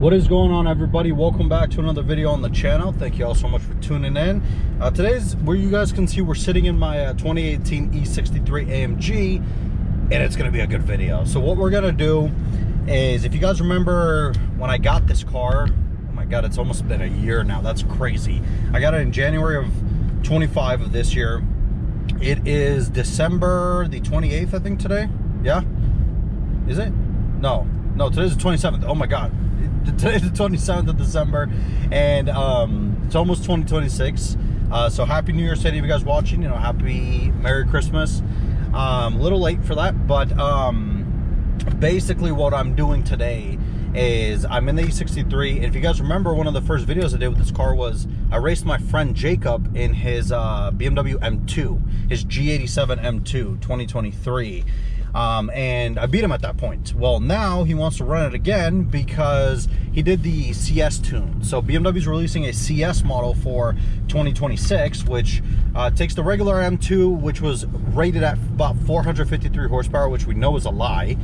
What is going on, everybody? Welcome back to another video on the channel. Thank you all so much for tuning in. Today's where you guys can see we're sitting in my 2018 E63 AMG, and it's going to be a good video. So what we're going to do is, if you guys remember when I got this car, oh my god, it's almost been a year now. That's crazy. I got it in January of 25 of this year. It is December the 28th, I think, today. Yeah? Is it? No, today's the 27th. Oh my god. Today's the 27th of December, and it's almost 2026. So happy New Year to any of you guys watching. You know, happy Merry Christmas. A little late for that, but basically what I'm doing today is I'm in the E63. And if you guys remember, one of the first videos I did with this car was I raced my friend Jacob in his BMW M2, his G87 M2 2023. And I beat him at that point. Well, now he wants to run it again because he did the CS tune. So BMW's releasing a CS model for 2026, which takes the regular M2, which was rated at about 453 horsepower, which we know is a lie.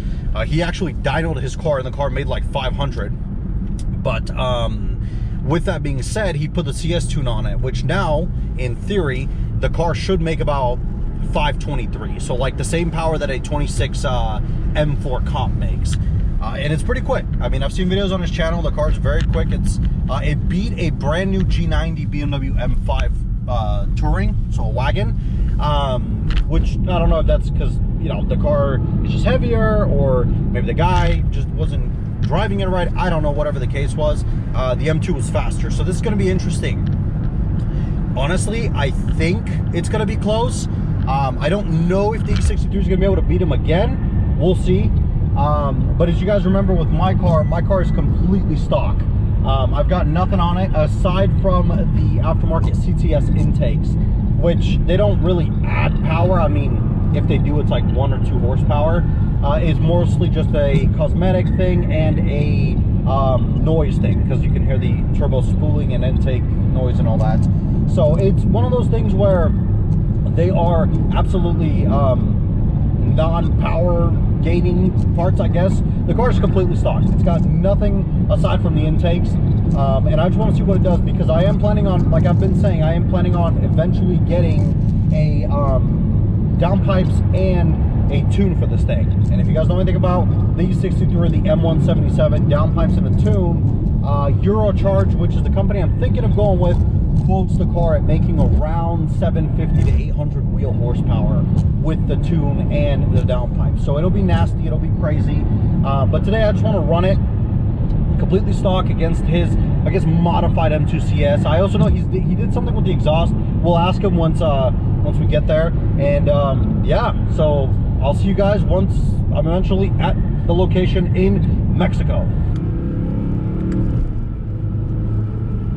He actually dynoed his car, and the car made like 500. But with that being said, he put the CS tune on it, which now, in theory, the car should make about 523, so like the same power that a 26 M4 comp makes, and it's pretty quick. I mean, I've seen videos on his channel. The car's very quick. It beat a brand new G90 BMW M5 Touring, so a wagon, which I don't know if that's because, you know, the car is just heavier, or maybe the guy just wasn't driving it right. I don't know, whatever the case was. The M2 was faster, so this is going to be interesting. Honestly, I think it's going to be close. I don't know if the E63 is going to be able to beat him again. We'll see. But as you guys remember with my car is completely stock. I've got nothing on it aside from the aftermarket CTS intakes, which they don't really add power. I mean, if they do, it's like 1 or 2 horsepower. It's mostly just a cosmetic thing and a noise thing, because you can hear the turbo spooling and intake noise and all that. So it's one of those things where they are absolutely non-power gaining parts, I guess. The car is completely stock. It's got nothing aside from the intakes. And I just want to see what it does, because I am planning on, like I've been saying, I am planning on eventually getting a downpipes and a tune for this thing. And if you guys know anything about the E63 or the M177, downpipes and a tune, Eurocharge, which is the company I'm thinking of going with, quotes the car at making around 750 to 800 wheel horsepower with the tune and the downpipe. So it'll be nasty, it'll be crazy. But today I just want to run it completely stock against his, I guess, modified M2 CS. I also know he did something with the exhaust. We'll ask him once we get there. And yeah, so I'll see you guys once I'm eventually at the location in Mexico.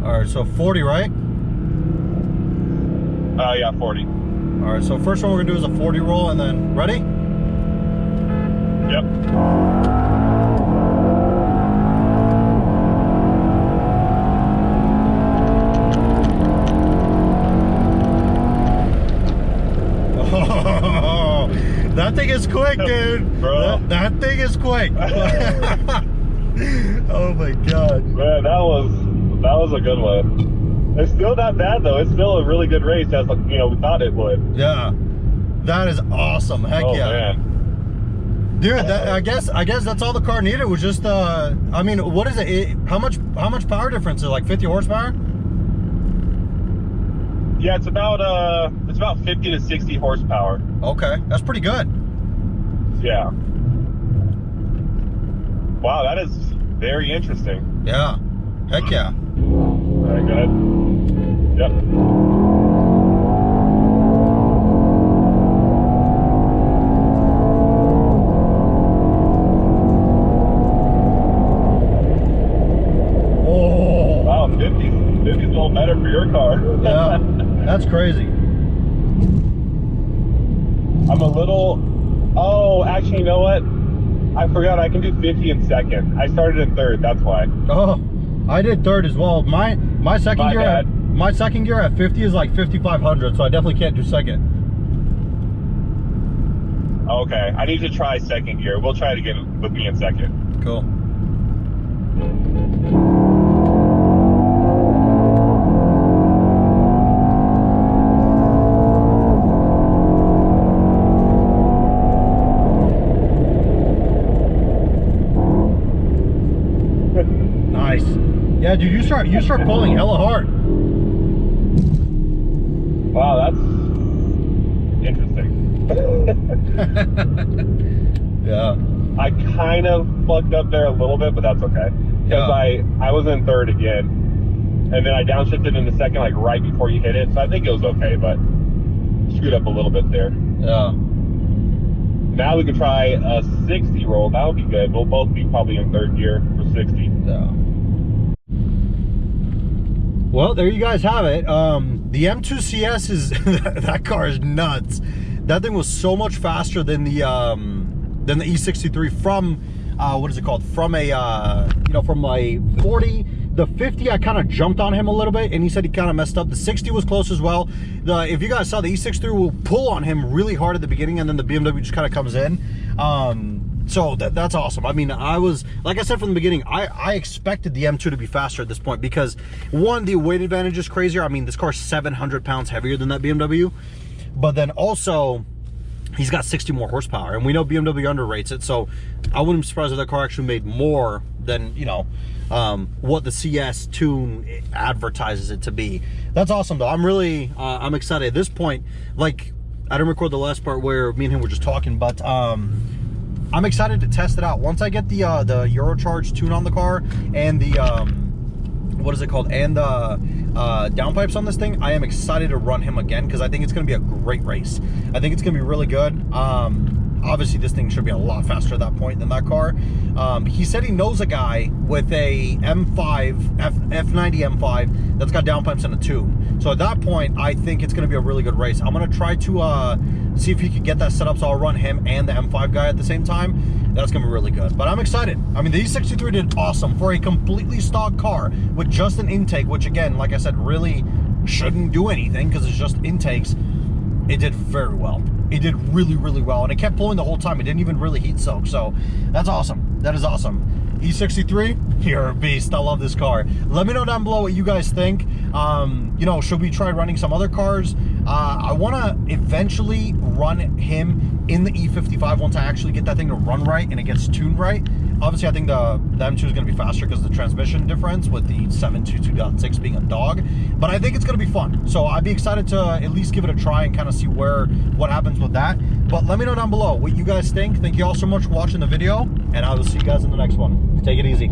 All right, so 40, right? Yeah, 40. All right, so first one we're gonna do is a 40 roll, and then ready? Yep. Oh, that thing is quick, dude. Bro. That thing is quick. Oh my god. Man, that was a good one. It's still not bad though. It's still a really good race, as you know we thought it would. Yeah, that is awesome. Heck oh, yeah, man. Dude. I guess that's all the car needed was just I mean, what is it? How much power difference is it? Like 50 horsepower? Yeah, it's about 50 to 60 horsepower. Okay, that's pretty good. Yeah. Wow, that is very interesting. Yeah. Heck yeah. Very good. Yep. Oh. Wow, 50's a little better for your car. Yeah, that's crazy. I'm a little... Oh, actually, you know what? I forgot I can do 50 in second. I started in third, that's why. Oh, I did third as well. My second gear my second gear at 50 is like 5,500, so I definitely can't do second. Okay, I need to try second gear. We'll try it again with me in second. Cool. Nice. Yeah, dude, you start pulling hella hard. Wow, that's interesting. Yeah. I kind of fucked up there a little bit, but that's okay. Because I was in third again, and then I downshifted in the second, like right before you hit it. So I think it was okay, but screwed up a little bit there. Yeah. Now we can try a 60 roll. That would be good. We'll both be probably in third gear for 60. Yeah. Well, there you guys have it. The M2 CS is that car is nuts. That thing was so much faster than the E63 from what is it called? From a you know, from a 40. The 50, I kind of jumped on him a little bit, and he said he kind of messed up. The 60 was close as well. If you guys saw, the E63 will pull on him really hard at the beginning, and then the BMW just kind of comes in. So that's awesome. I mean, I was, like I said from the beginning, I expected the M2 to be faster at this point because, one, the weight advantage is crazier. I mean, this car's 700 pounds heavier than that BMW. But then also, he's got 60 more horsepower, and we know BMW underrates it, so I wouldn't be surprised if that car actually made more than, you know, what the CS tune advertises it to be. That's awesome, though. I'm really, I'm excited. At this point, like, I didn't record the last part where me and him were just talking, but I'm excited to test it out. Once I get the Eurocharge tune on the car and the, what is it called, and the downpipes on this thing, I am excited to run him again because I think it's going to be a great race. I think it's going to be really good. Obviously, this thing should be a lot faster at that point than that car. He said he knows a guy with a M5, F90 M5 that's got downpipes and a tune. So at that point, I think it's going to be a really good race. I'm going to try to see if he can get that set up so I'll run him and the M5 guy at the same time. That's going to be really good. But I'm excited. I mean, the E63 did awesome for a completely stock car with just an intake, which again, like I said, really shouldn't do anything because it's just intakes. It did very well. It did really, really well. And it kept pulling the whole time. It didn't even really heat soak. So that's awesome. That is awesome. E63, you're a beast. I love this car. Let me know down below what you guys think. You know, should we try running some other cars? I want to eventually run him in the E55 once I actually get that thing to run right and it gets tuned right. Obviously, I think the M2 is going to be faster because of the transmission difference with the 722.6 being a dog. But I think it's going to be fun. So I'd be excited to at least give it a try and kind of see what happens with that. But let me know down below what you guys think. Thank you all so much for watching the video, and I will see you guys in the next one. Take it easy.